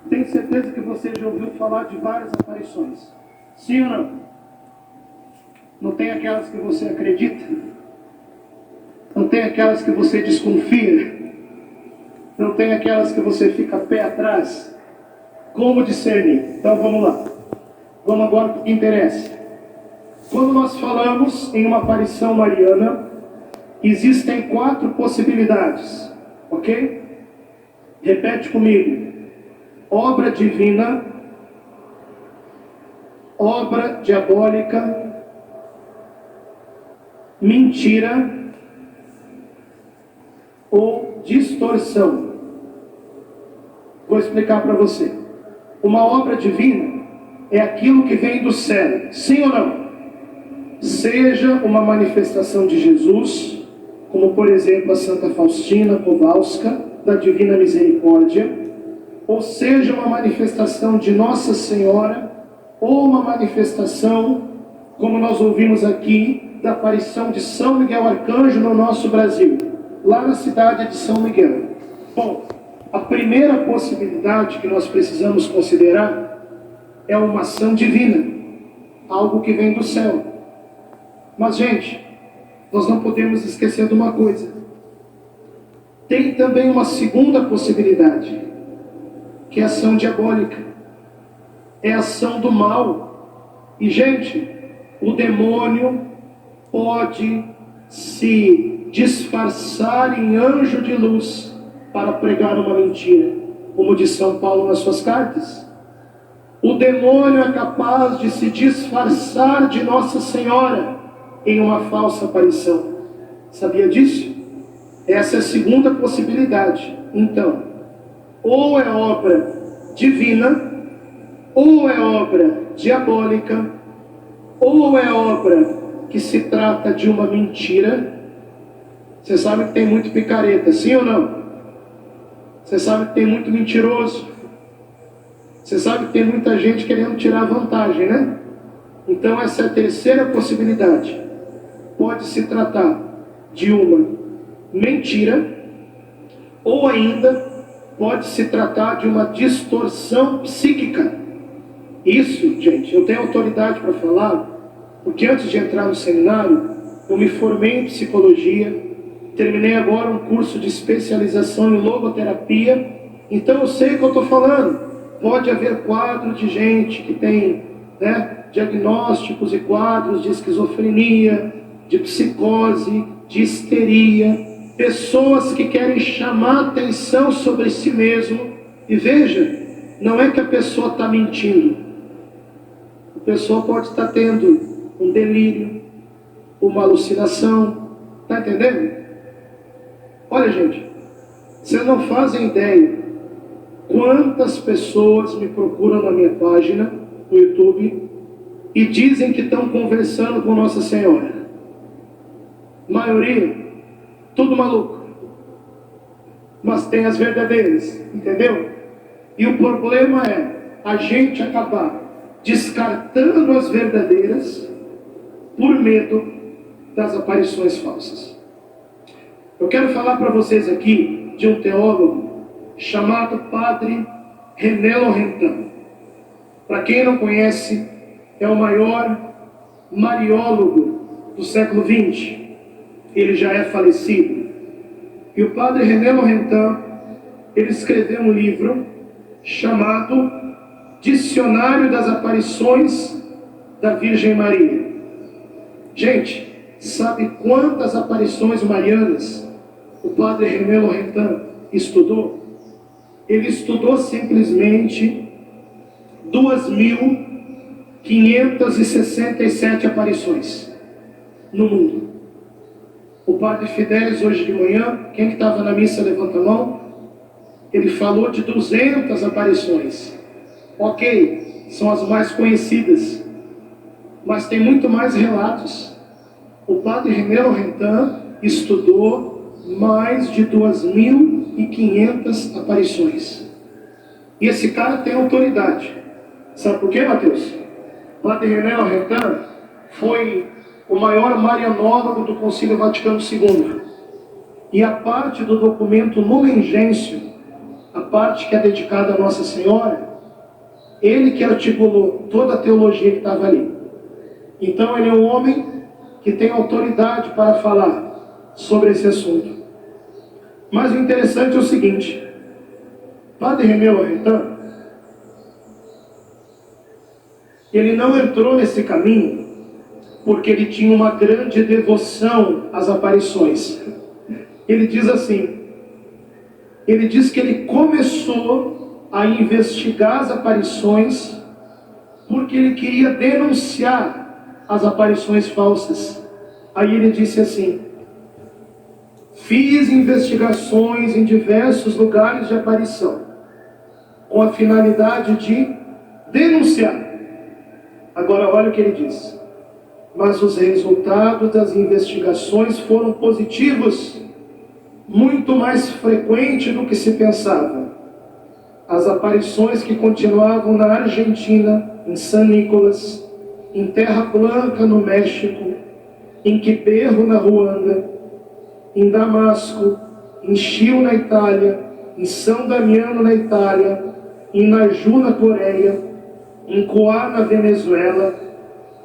Tenho certeza que você já ouviu falar de várias aparições. Sim ou não? Não tem aquelas que você acredita? Não tem aquelas que você desconfia? Não tem aquelas que você fica pé atrás? Como discernir? Então vamos lá. Vamos agora para o que interessa. Quando nós falamos em uma aparição mariana, existem 4 possibilidades. Ok? Repete comigo. Obra divina, obra diabólica, mentira ou distorção. Vou explicar para você. Uma obra divina é aquilo que vem do céu, sim ou não? Seja uma manifestação de Jesus, como por exemplo a Santa Faustina Kowalska, da Divina Misericórdia, ou seja uma manifestação de Nossa Senhora, ou uma manifestação, como nós ouvimos aqui, da aparição de São Miguel Arcanjo no nosso Brasil, lá na cidade de São Miguel. Bom, a primeira possibilidade que nós precisamos considerar é uma ação divina, algo que vem do céu. Mas, gente, nós não podemos esquecer de uma coisa. Tem também uma segunda possibilidade, que é a ação diabólica. É a ação do mal. E, gente, o demônio pode se disfarçar em anjo de luz para pregar uma mentira, como diz São Paulo nas suas cartas. O demônio é capaz de se disfarçar de Nossa Senhora em uma falsa aparição. Sabia disso? Essa é a segunda possibilidade. Então, ou é obra divina, ou é obra diabólica, ou é obra que se trata de uma mentira. Você sabe que tem muito picareta, sim ou não? Você sabe que tem muito mentiroso. Você sabe que tem muita gente querendo tirar vantagem, né? Então essa é a terceira possibilidade. Pode se tratar de uma mentira, ou ainda pode se tratar de uma distorção psíquica. Isso, gente, eu tenho autoridade para falar, porque antes de entrar no seminário, eu me formei em psicologia, terminei agora um curso de especialização em logoterapia, então eu sei o que eu estou falando. Pode haver quadro de gente que tem, diagnósticos e quadros de esquizofrenia, de psicose, de histeria, pessoas que querem chamar atenção sobre si mesmo. E veja, não é que a pessoa está mentindo. A pessoa pode estar tendo um delírio, uma alucinação. Está entendendo? Olha, gente, vocês não fazem ideia quantas pessoas me procuram na minha página, no YouTube, e dizem que estão conversando com Nossa Senhora. Maioria, tudo maluco. Mas tem as verdadeiras, entendeu? E o problema é a gente acabar descartando as verdadeiras por medo das aparições falsas. Eu quero falar para vocês aqui de um teólogo chamado Padre René Laurentin. Para quem não conhece, é o maior mariólogo do século XX. Ele já é falecido. E o Padre René Laurentin, ele escreveu um livro chamado Dicionário das Aparições da Virgem Maria. Gente, sabe quantas aparições marianas o Padre René Laurentin estudou? Ele estudou simplesmente 2.567 aparições no mundo. O Padre Fidelis, hoje de manhã, quem que estava na missa, levanta a mão. Ele falou de 200 aparições. Ok, são as mais conhecidas, mas tem muito mais relatos. O Padre René Laurentin estudou mais de 2.500 aparições. E esse cara tem autoridade. Sabe por quê, Mateus? O Padre René Laurentin foi o maior marianólogo do Concílio Vaticano II. E a parte do documento Lumen Gentium, a parte que é dedicada a Nossa Senhora, ele que articulou toda a teologia que estava ali. Então ele é um homem que tem autoridade para falar sobre esse assunto. Mas o interessante é o seguinte: Padre René Loretan, ele não entrou nesse caminho porque ele tinha uma grande devoção às aparições. Ele diz assim, ele diz que ele começou a investigar as aparições porque ele queria denunciar as aparições falsas. Aí ele disse assim: fiz investigações em diversos lugares de aparição, com a finalidade de denunciar. Agora olha o que ele diz: mas os resultados das investigações foram positivos, muito mais frequente do que se pensava. As aparições que continuavam na Argentina, em San Nicolás, em Terra Blanca, no México, em Quiberro, na Ruanda, em Damasco, em Chio, na Itália, em São Damiano, na Itália, em Naju, na Coreia, em Coá, na Venezuela,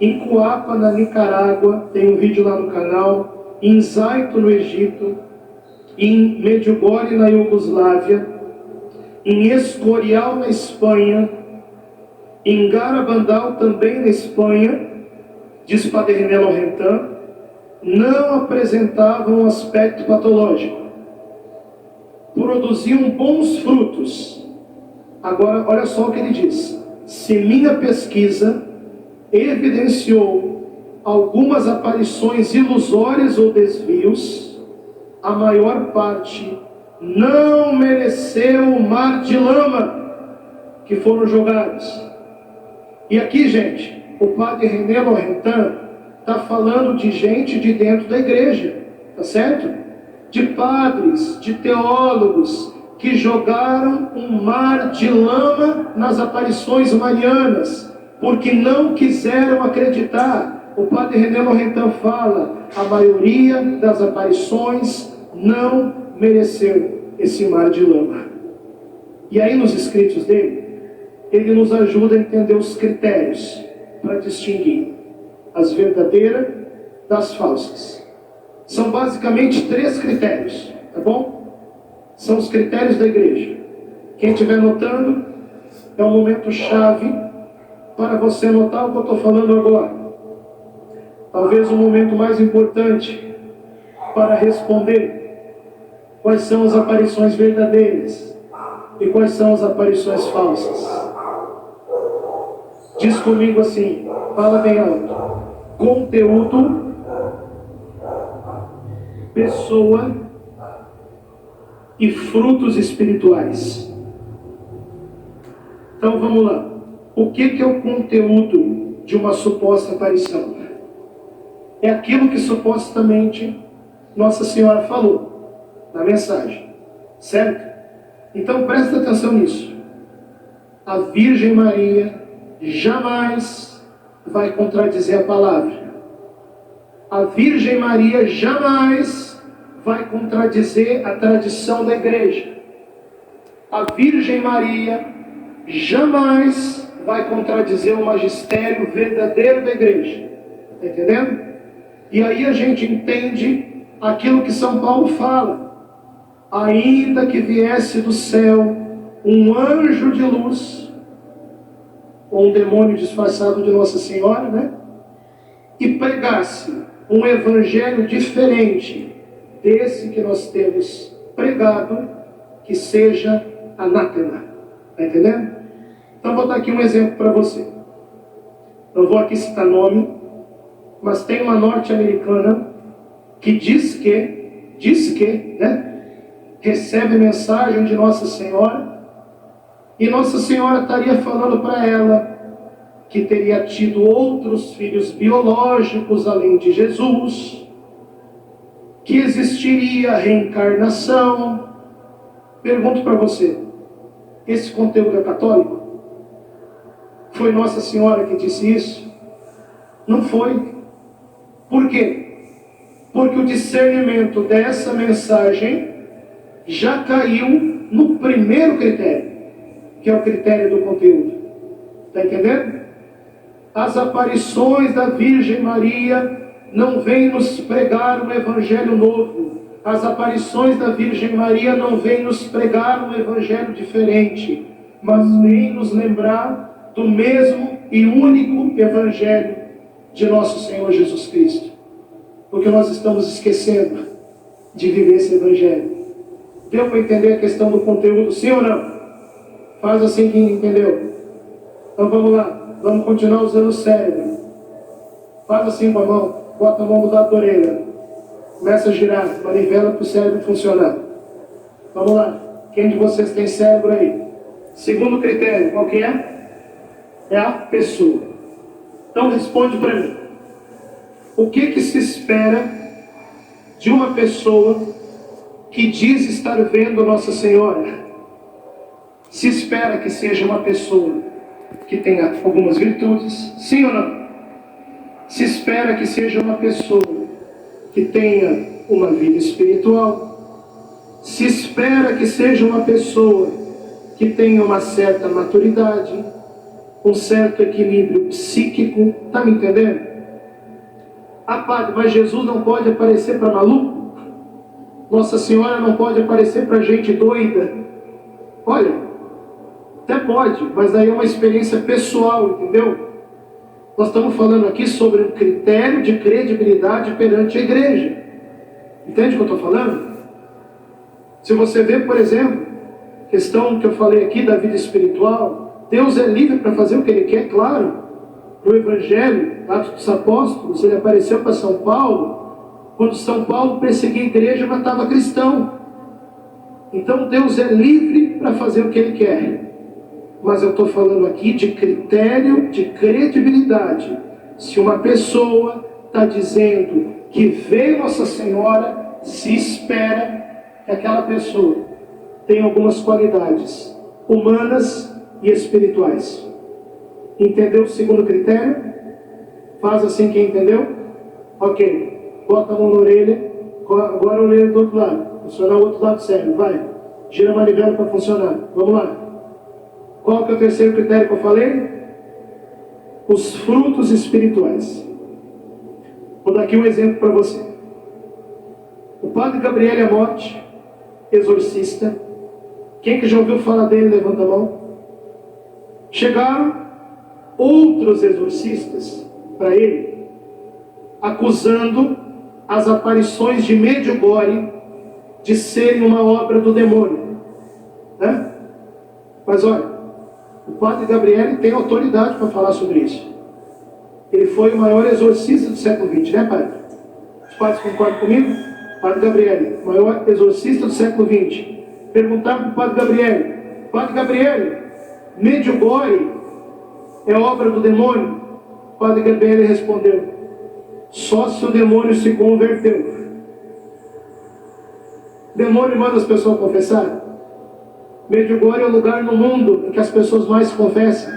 em Coapa, na Nicarágua, tem um vídeo lá no canal, em Zaito, no Egito, em Medjugorje, na Iugoslávia, em Escorial, na Espanha, em Garabandal, também na Espanha, diz Padre René Loretan, não apresentavam um aspecto patológico, produziam bons frutos. Agora, olha só o que ele diz: se minha pesquisa evidenciou algumas aparições ilusórias ou desvios, a maior parte não mereceu o mar de lama que foram jogados. E aqui, gente, o Padre René Loretan está falando de gente de dentro da igreja, tá certo? De padres, de teólogos, que jogaram um mar de lama nas aparições marianas, porque não quiseram acreditar. O Padre René Loretan fala: a maioria das aparições não mereceu esse mar de lama. E aí nos escritos dele, ele nos ajuda a entender os critérios para distinguir as verdadeiras das falsas. São basicamente 3 critérios, tá bom? São os critérios da igreja. Quem estiver anotando, é um momento chave para você anotar o que eu estou falando agora. Talvez o momento mais importante para responder quais são as aparições verdadeiras e quais são as aparições falsas. Diz comigo assim, fala bem alto: conteúdo, pessoa e frutos espirituais. Então vamos lá. O que é o conteúdo de uma suposta aparição? É aquilo que supostamente Nossa Senhora falou na mensagem, certo? Então presta atenção nisso. A Virgem Maria jamais vai contradizer a palavra. A Virgem Maria jamais vai contradizer a tradição da igreja. A Virgem Maria jamais vai contradizer o magistério verdadeiro da igreja. Está entendendo? E aí a gente entende aquilo que São Paulo fala: ainda que viesse do céu um anjo de luz, ou um demônio disfarçado de Nossa Senhora, né? E pregasse um evangelho diferente desse que nós temos pregado, que seja anátema. Está entendendo? Então vou dar aqui um exemplo para você. Não vou aqui citar nome, mas tem uma norte-americana que diz que, né, recebe mensagem de Nossa Senhora, e Nossa Senhora estaria falando para ela que teria tido outros filhos biológicos além de Jesus, que existiria reencarnação. Pergunto para você, esse conteúdo é católico? Foi Nossa Senhora que disse isso? Não foi. Por quê? Porque o discernimento dessa mensagem já caiu no primeiro critério, que é o critério do conteúdo. Está entendendo? As aparições da Virgem Maria não vêm nos pregar um evangelho novo. As aparições da Virgem Maria não vêm nos pregar um evangelho diferente, mas vêm nos lembrar do mesmo e único evangelho de nosso Senhor Jesus Cristo. Porque nós estamos esquecendo de viver esse evangelho. Deu para entender a questão do conteúdo, sim ou não? Faz assim quem entendeu. Então vamos lá, vamos continuar usando o cérebro. Faz assim com a mão, bota a mão do lado da orelha. Começa a girar, manivela para o cérebro funcionar. Vamos lá, quem de vocês tem cérebro aí? Segundo critério, qual que é? É a pessoa. Então responde para mim. O que se espera de uma pessoa que diz estar vendo Nossa Senhora? Se espera que seja uma pessoa que tenha algumas virtudes, sim ou não? Se espera que seja uma pessoa que tenha uma vida espiritual. Se espera que seja uma pessoa que tenha uma certa maturidade, um certo equilíbrio psíquico. Está me entendendo? Ah, padre, mas Jesus não pode aparecer para maluco? Nossa Senhora não pode aparecer para gente doida? Olha, até pode, mas daí é uma experiência pessoal, entendeu? Nós estamos falando aqui sobre um critério de credibilidade perante a igreja. Entende o que eu estou falando? Se você vê, por exemplo, questão que eu falei aqui da vida espiritual, Deus é livre para fazer o que Ele quer, claro. No Evangelho, Atos dos Apóstolos, Ele apareceu para São Paulo, quando São Paulo perseguia a igreja e matava cristão. Então Deus é livre para fazer o que Ele quer. Mas eu estou falando aqui de critério de credibilidade. Se uma pessoa está dizendo que vê Nossa Senhora, se espera que aquela pessoa tenha algumas qualidades humanas e espirituais. Entendeu o segundo critério? Faz assim quem entendeu? Ok. Bota a mão na orelha. Agora a orelha do outro lado. Funcionar o outro lado sério. Vai. Gira a manivela para funcionar. Vamos lá. Qual que é o terceiro critério que eu falei? Os frutos espirituais. Vou dar aqui um exemplo para você. O padre Gabriel Amotti, exorcista. Quem que já ouviu falar dele, levanta a mão. Chegaram outros exorcistas para ele, acusando as aparições de Medjugorje de serem uma obra do demônio, né? Mas olha, o padre Gabriel tem autoridade para falar sobre isso. Ele foi o maior exorcista do século XX, né, padre? Os padres concordam comigo? Padre Gabriel, maior exorcista do século XX. Perguntaram para o padre Gabriel: Padre Gabriel, Medjugorje é obra do demônio? O padre Gabriel respondeu: só se o demônio se converteu. O demônio manda as pessoas confessar. Medjugorje é o lugar no mundo em que as pessoas mais se confessam,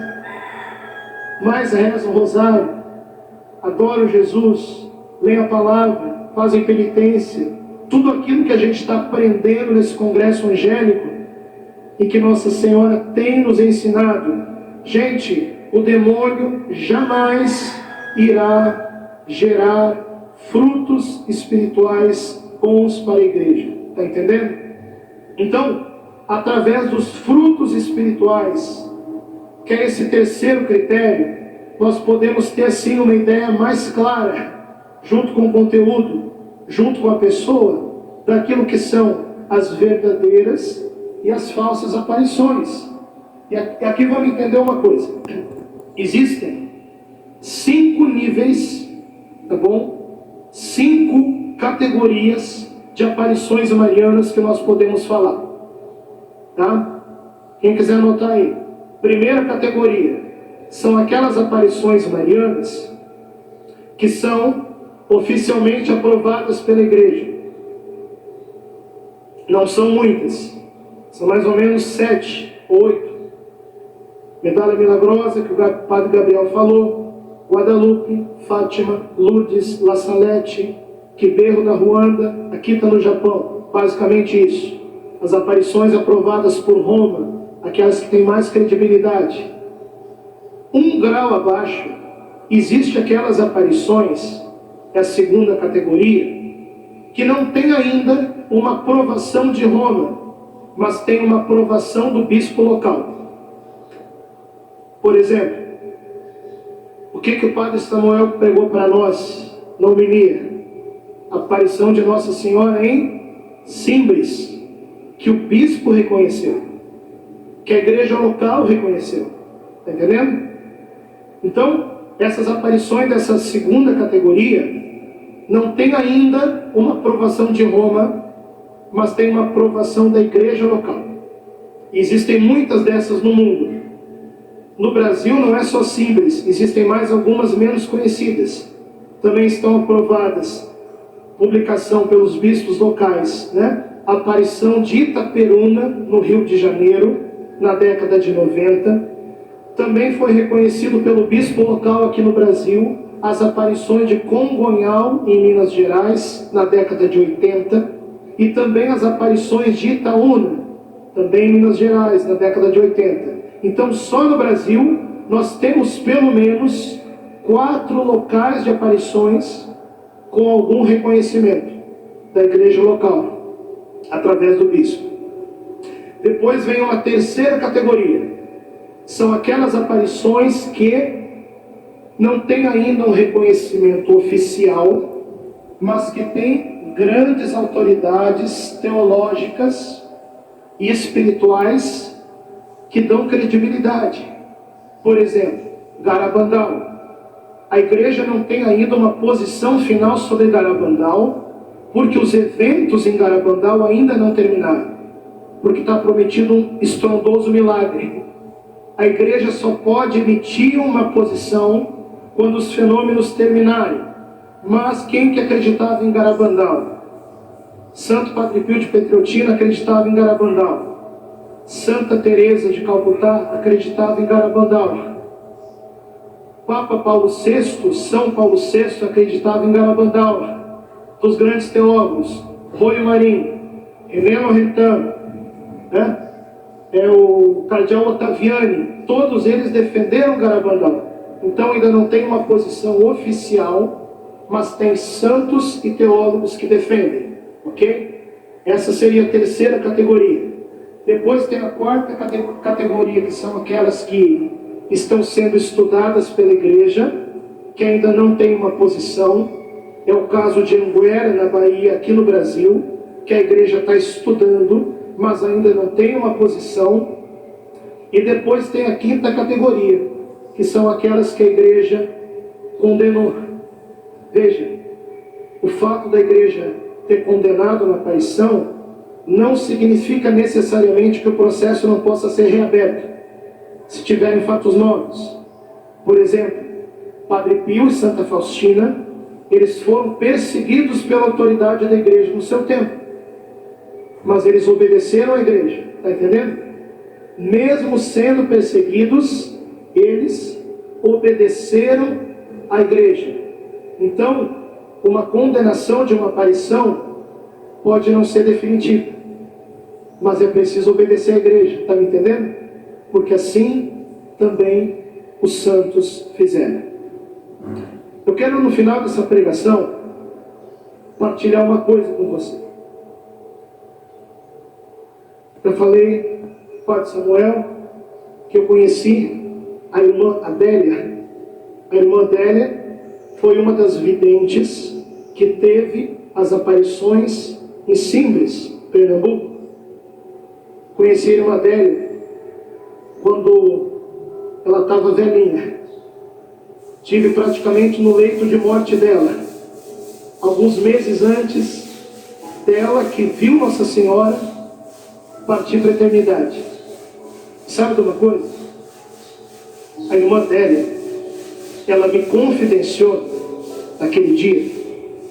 mais rezam o rosário, adoram Jesus, leem a palavra, fazem penitência. Tudo aquilo que a gente está aprendendo nesse congresso angélico e que Nossa Senhora tem nos ensinado. Gente, o demônio jamais irá gerar frutos espirituais bons para a igreja. Está entendendo? Então, através dos frutos espirituais, que é esse terceiro critério, nós podemos ter assim uma ideia mais clara, junto com o conteúdo, junto com a pessoa, daquilo que são as verdadeiras e as falsas aparições. E aqui vamos entender uma coisa. Existem 5 níveis, tá bom? 5 categorias de aparições marianas que nós podemos falar. Tá? Quem quiser anotar aí. Primeira categoria são aquelas aparições marianas que são oficialmente aprovadas pela igreja. Não são muitas, são mais ou menos 7 ou 8. Medalha Milagrosa, que o padre Gabriel falou, Guadalupe, Fátima, Lourdes, La Salette, Quiberro da Ruanda, Akita no Japão. Basicamente isso. as aparições aprovadas por Roma, aquelas que têm mais credibilidade. Um grau abaixo, existe aquelas aparições, é a segunda categoria, que não tem ainda uma aprovação de Roma, mas tem uma aprovação do bispo local. Por exemplo, o que o padre Samuel pregou para nós na homilia? A aparição de Nossa Senhora em Simbres, que o bispo reconheceu, que a igreja local reconheceu. Está entendendo? Então, essas aparições dessa segunda categoria não tem ainda uma aprovação de Roma, mas tem uma aprovação da igreja local. E existem muitas dessas no mundo. No Brasil não é só Simbres, existem mais algumas menos conhecidas. Também estão aprovadas, publicação pelos bispos locais, né? A aparição de Itaperuna, no Rio de Janeiro, na década de 90. Também foi reconhecido pelo bispo local aqui no Brasil as aparições de Congonhal, em Minas Gerais, na década de 80, e também as aparições de Itaúna, também em Minas Gerais, na década de 80. Então, só no Brasil, nós temos pelo menos 4 locais de aparições com algum reconhecimento da igreja local, através do bispo. Depois vem uma terceira categoria. São aquelas aparições que não têm ainda um reconhecimento oficial, mas que têm grandes autoridades teológicas e espirituais que dão credibilidade. Por exemplo, Garabandal. A igreja não tem ainda uma posição final sobre Garabandal, porque os eventos em Garabandal ainda não terminaram, porque está prometido um estrondoso milagre. A igreja só pode emitir uma posição quando os fenômenos terminarem. Mas quem que acreditava em Garabandal? Santo Padre Pio de Petreutina acreditava em Garabandal. Santa Teresa de Calcutá acreditava em Garabandal. Papa Paulo VI, São Paulo VI acreditava em Garabandal. Dos grandes teólogos, Rui Marinho, René Loretan, né? O cardeal Ottaviani, todos eles defenderam Garabandal. Então ainda não tem uma posição oficial, mas tem santos e teólogos que defendem, ok? Essa seria a terceira categoria. Depois tem a quarta categoria, que são aquelas que estão sendo estudadas pela igreja, que ainda não tem uma posição. É o caso de Anguera, na Bahia, aqui no Brasil, que a igreja está estudando, mas ainda não tem uma posição. E depois tem a quinta categoria, que são aquelas que a igreja condenou. Veja, o fato da igreja ter condenado uma aparição não significa necessariamente que o processo não possa ser reaberto, se tiverem fatos novos. Por exemplo, Padre Pio e Santa Faustina, eles foram perseguidos pela autoridade da igreja no seu tempo, mas eles obedeceram à igreja, está entendendo? Mesmo sendo perseguidos, eles obedeceram à igreja. Então, uma condenação de uma aparição pode não ser definitiva, mas é preciso obedecer à igreja, está me entendendo? Porque assim também os santos fizeram. Eu quero, no final dessa pregação, partilhar uma coisa com você. Eu falei, Padre Samuel, que eu conheci a irmã Adélia. A irmã Adélia foi uma das videntes que teve as aparições em Simbres, Pernambuco. Conheci a irmã Adélia quando ela estava velhinha. Tive praticamente no leito de morte dela. Alguns meses antes dela, que viu Nossa Senhora partir para a eternidade. Sabe de uma coisa? A irmã Adélia, ela me confidenciou naquele dia,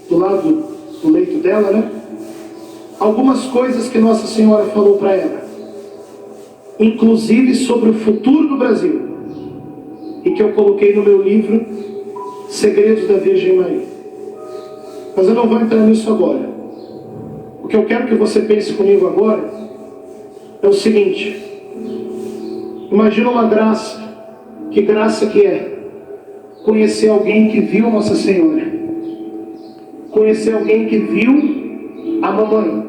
do lado do leito dela, né? Algumas coisas que Nossa Senhora falou para ela, inclusive sobre o futuro do Brasil, e que eu coloquei no meu livro Segredos da Virgem Maria. Mas eu não vou entrar nisso agora. O que eu quero que você pense comigo agora é o seguinte: imagina uma graça. Que graça que é conhecer alguém que viu Nossa Senhora, conhecer alguém que viu a mamãe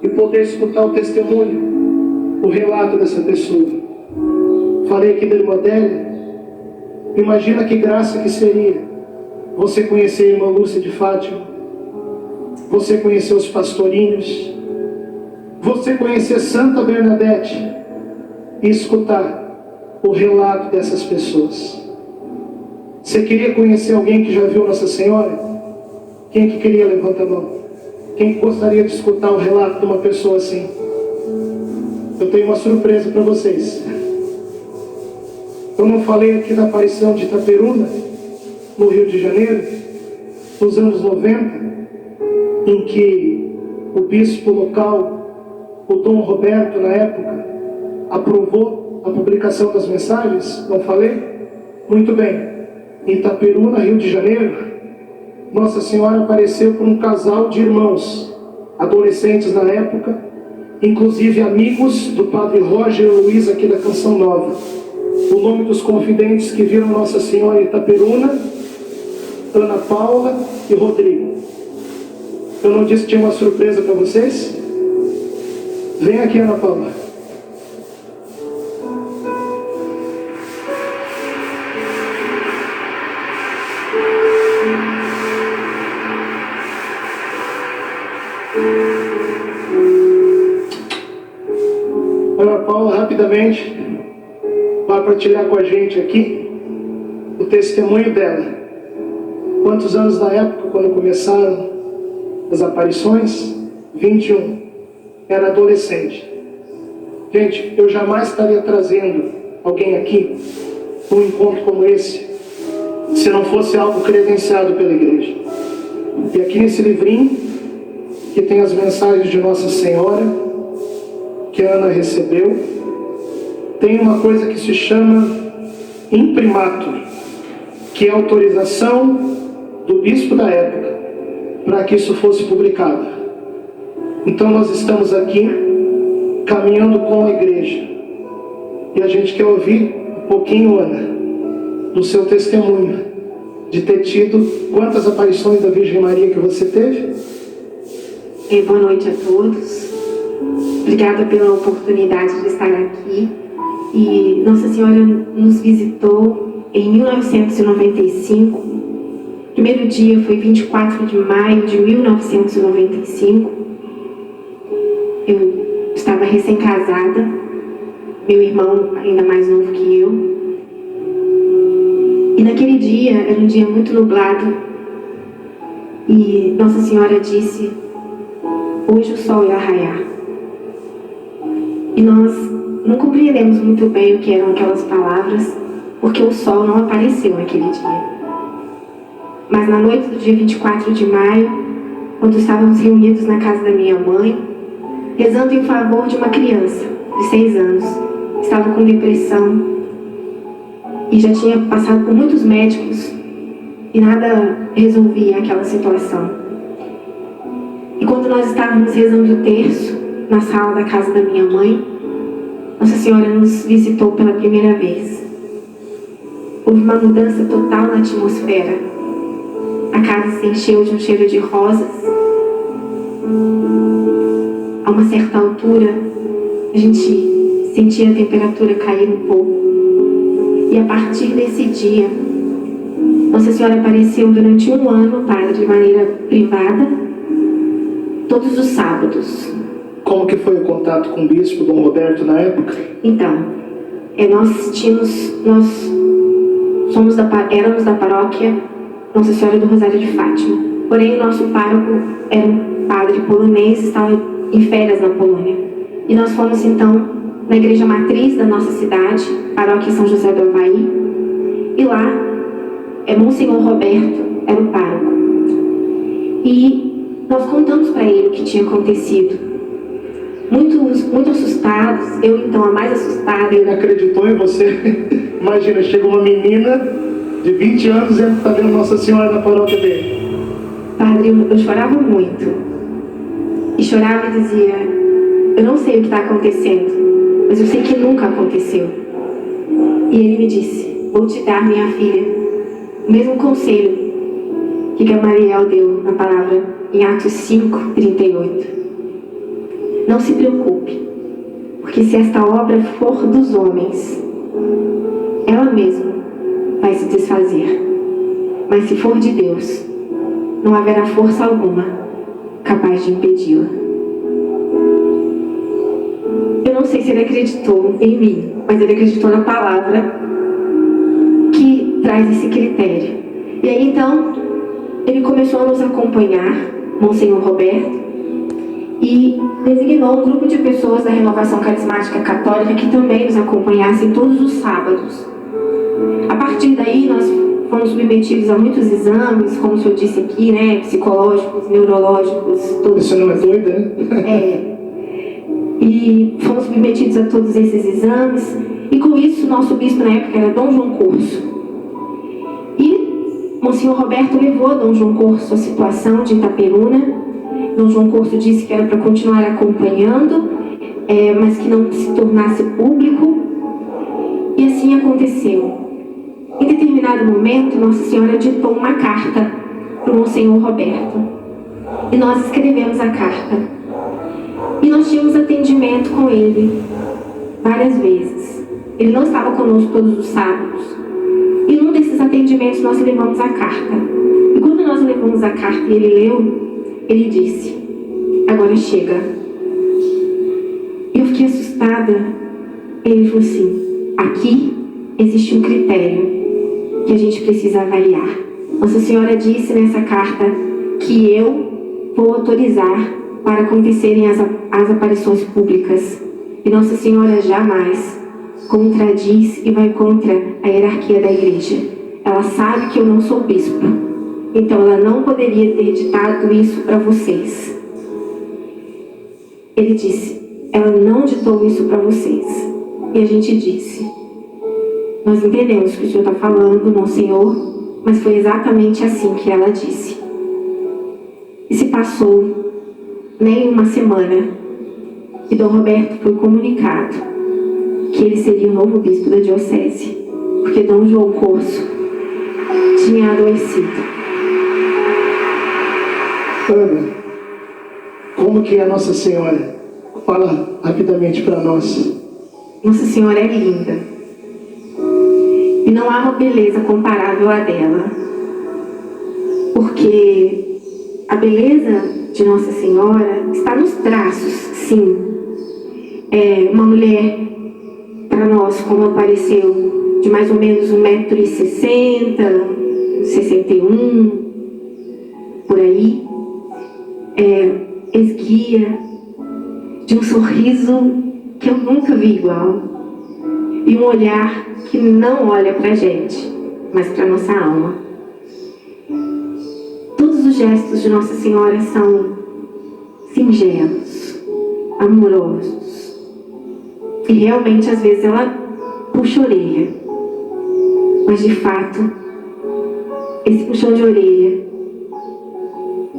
e poder escutar o testemunho, o relato dessa pessoa. Falei aqui da irmã Adélia. Imagina que graça que seria você conhecer a irmã Lúcia de Fátima, você conhecer os pastorinhos, você conhecer Santa Bernadette e escutar o relato dessas pessoas. Você queria conhecer alguém que já viu Nossa Senhora? Quem que queria? Levanta a mão. Quem gostaria de escutar o relato de uma pessoa assim? Eu tenho uma surpresa para vocês. Eu não falei aqui da aparição de Itaperuna, no Rio de Janeiro, nos anos 90, em que o bispo local, o Dom Roberto, na época, aprovou a publicação das mensagens? Não falei? Muito bem. Em Itaperuna, Rio de Janeiro, Nossa Senhora apareceu por um casal de irmãos, adolescentes na época, inclusive amigos do padre Roger Luiz aqui da Canção Nova. O nome dos confidentes que viram Nossa Senhora em Itaperuna: Ana Paula e Rodrigo. Eu não disse que tinha uma surpresa para vocês? Vem aqui, Ana Paula. Ana Paula, rapidamente, vai partilhar com a gente aqui o testemunho dela. Quantos anos na época, quando começaram as aparições? 21. Era adolescente. Gente, eu jamais estaria trazendo alguém aqui num encontro como esse, se não fosse algo credenciado pela igreja. E aqui nesse livrinho, que tem as mensagens de Nossa Senhora, que a Ana recebeu, tem uma coisa que se chama imprimatur, que é a autorização do bispo da época para que isso fosse publicado. Então nós estamos aqui caminhando com a igreja e a gente quer ouvir um pouquinho, Ana, do seu testemunho de ter tido quantas aparições da Virgem Maria que você teve? Boa noite a todos. Obrigada pela oportunidade de estar aqui. E Nossa Senhora nos visitou em 1995. O primeiro dia foi 24 de maio de 1995. Eu estava recém-casada, meu irmão ainda mais novo que eu. E naquele dia, era um dia muito nublado, e Nossa Senhora disse: hoje o sol irá raiar. E nós não compreendemos muito bem o que eram aquelas palavras, porque o sol não apareceu naquele dia. Mas na noite do dia 24 de maio, quando estávamos reunidos na casa da minha mãe, rezando em favor de uma criança de 6 anos, que estava com depressão e já tinha passado por muitos médicos e nada resolvia aquela situação. E quando nós estávamos rezando o terço na sala da casa da minha mãe, Nossa Senhora nos visitou pela primeira vez. Houve uma mudança total na atmosfera. A casa se encheu de um cheiro de rosas. A uma certa altura, a gente sentia a temperatura cair um pouco. E a partir desse dia, Nossa Senhora apareceu durante 1 ano, padre, de maneira privada, todos os sábados. Como que foi o contato com o bispo Dom Roberto na época? Então, éramos da paróquia Nossa Senhora do Rosário de Fátima. Porém, o nosso pároco era um padre polonês, estava em férias na Polônia. E nós fomos, então, na igreja matriz da nossa cidade, paróquia São José do Havaí. E lá, Monsenhor Roberto era o pároco. E nós contamos para ele o que tinha acontecido. Muito assustados, eu então a mais assustada. Ele acreditou em você? Imagina, chega uma menina de 20 anos e está vendo Nossa Senhora na paróquia dele. Padre, eu chorava muito. E chorava e dizia: eu não sei o que está acontecendo, mas eu sei que nunca aconteceu. E ele me disse: vou te dar, minha filha, o mesmo conselho que Gamaliel deu na palavra em Atos 5:38. Não se preocupe, porque se esta obra for dos homens, ela mesma vai se desfazer. Mas se for de Deus, não haverá força alguma capaz de impedi-la. Eu não sei se ele acreditou em mim, mas ele acreditou na palavra que traz esse critério. E aí então, ele começou a nos acompanhar, Monsenhor Roberto, e designou um grupo de pessoas da Renovação Carismática Católica que também nos acompanhassem todos os sábados. A partir daí, nós fomos submetidos a muitos exames, como o senhor disse aqui, né, psicológicos, neurológicos, todos. Você não é doida, né? E fomos submetidos a todos esses exames, e com isso, nosso bispo na época era Dom João Corso. E Monsenhor Roberto levou a Dom João Corso a situação de Itaperuna. Dom João Corso disse que era para continuar acompanhando, mas que não se tornasse público, e assim aconteceu. Em determinado momento, Nossa Senhora ditou uma carta para o Monsenhor Roberto, e nós escrevemos a carta. E nós tínhamos atendimento com ele várias vezes. Ele não estava conosco todos os sábados. E num desses atendimentos nós levamos a carta. E quando nós levamos a carta e ele leu, ele disse: agora chega. Eu fiquei assustada. Ele falou assim: aqui existe um critério que a gente precisa avaliar. Nossa Senhora disse nessa carta que eu vou autorizar para acontecerem as aparições públicas. E Nossa Senhora jamais contradiz e vai contra a hierarquia da igreja. Ela sabe que eu não sou bispo, então ela não poderia ter ditado isso para vocês. Ele disse: ela não ditou isso para vocês. E a gente disse: nós entendemos o que o senhor está falando, Monsenhor, mas foi exatamente assim que ela disse. E se passou nem uma semana e Dom Roberto foi comunicado que ele seria o novo bispo da diocese, porque Dom João Corso tinha adoecido. Ana, como que é a Nossa Senhora? Fala rapidamente para nós. Nossa Senhora é linda, e não há uma beleza comparável à dela, porque a beleza de Nossa Senhora está nos traços, sim. É uma mulher, para nós, como apareceu, de mais ou menos 1,60 m, 61, por aí, esguia, de um sorriso que eu nunca vi igual, e um olhar que não olha para a gente, mas para nossa alma. Todos os gestos de Nossa Senhora são singelos, amorosos, e realmente às vezes ela puxa a orelha, mas de fato esse puxão de orelha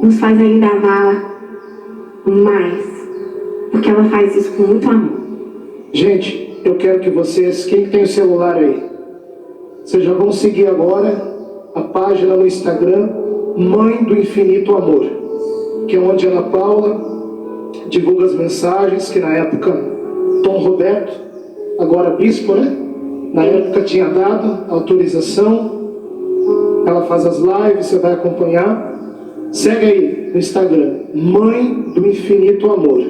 nos faz ainda amá-la mais, porque ela faz isso com muito amor. Gente, eu quero que vocês, quem tem o celular aí, vocês já vão seguir agora a página no Instagram Mãe do Infinito Amor, que é onde a Ana Paula divulga as mensagens que na época Dom Roberto, agora bispo, né? Na época tinha dado autorização. Ela faz as lives, você vai acompanhar. Segue aí no Instagram, Mãe do Infinito Amor.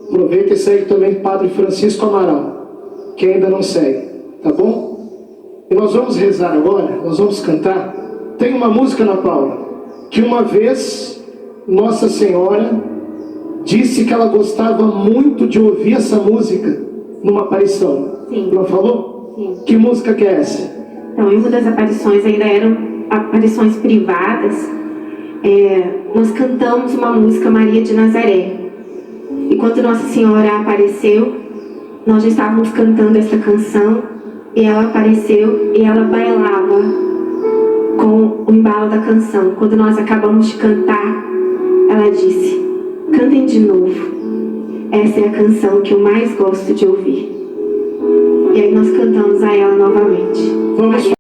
Aproveita e segue também Padre Francisco Amaral, que ainda não segue, tá bom? E nós vamos rezar agora, nós vamos cantar. Tem uma música, Ana Paula, que uma vez Nossa Senhora disse que ela gostava muito de ouvir essa música numa aparição. Sim. Não falou? Sim. Que música que é essa? Então, em uma das aparições, ainda eram aparições privadas, nós cantamos uma música, Maria de Nazaré. E quando Nossa Senhora apareceu, nós já estávamos cantando essa canção, e ela apareceu e ela bailava com o embalo da canção. Quando nós acabamos de cantar, ela disse: cantem de novo, essa é a canção que eu mais gosto de ouvir. E aí nós cantamos a ela novamente. Vamos